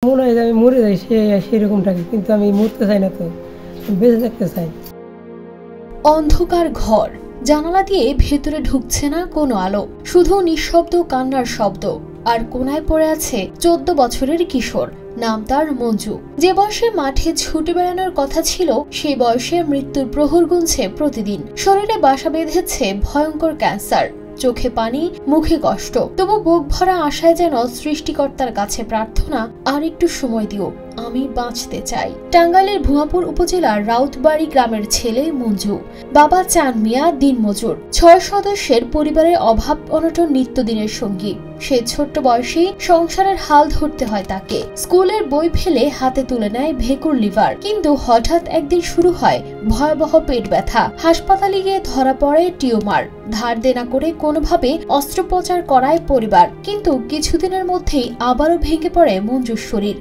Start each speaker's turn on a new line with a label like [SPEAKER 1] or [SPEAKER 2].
[SPEAKER 1] মনে হয় যে আমি মরে যাই সেরকমটাকে, কিন্তু আমি মরতে চাই না, তো বেঁচে থাকতে চাই।
[SPEAKER 2] অন্ধকার ঘর, জানালা দিয়ে ভেতরে ঢুকছে না কোনো আলো, শুধু নিঃশব্দ কান্নার শব্দ। আর কোনায় পড়ে আছে 14 বছরের কিশোর, নাম তার মঞ্জু। যে বয়সে মাঠে ছুটে বেড়ানোর কথা ছিল, সেই বয়সে মৃত্যুর প্রহর গুনছে প্রতিদিন। শরীরে বাসা বেঁধেছে ভয়ঙ্কর ক্যান্সার, চোখে পানি, মুখে কষ্ট, তবু বুক ভরা আশায় যেন সৃষ্টিকর্তার কাছে প্রার্থনা, আর একটু সময় দিও, আমি বাঁচতে চাই। টাঙ্গাইলের ভুয়াপুর উপজেলার রাউতবাড়ি গ্রামের ছেলে মঞ্জু। বাবা চান মিয়া দিনমজুর। 6 সদস্যের পরিবারের অভাব অনটন নিত্যদিনের সঙ্গী। সে ছোট্ট বয়সেই সংসারের হাল ধরতে হয় তাকে। স্কুলের বই ফেলে হাতে তুলে নেয় ভেকুর লিভার, কিন্তু হঠাৎ একদিন শুরু হয় ভয়াবহ পেট ব্যথা। হাসপাতালে গিয়ে ধরা পড়ে টিউমার। ধার দেনা করে কোনোভাবে অস্ত্রোপচার করায় পরিবার, কিন্তু কিছুদিনের মধ্যেই আবারও ভেঙে পড়ে মঞ্জুর শরীর।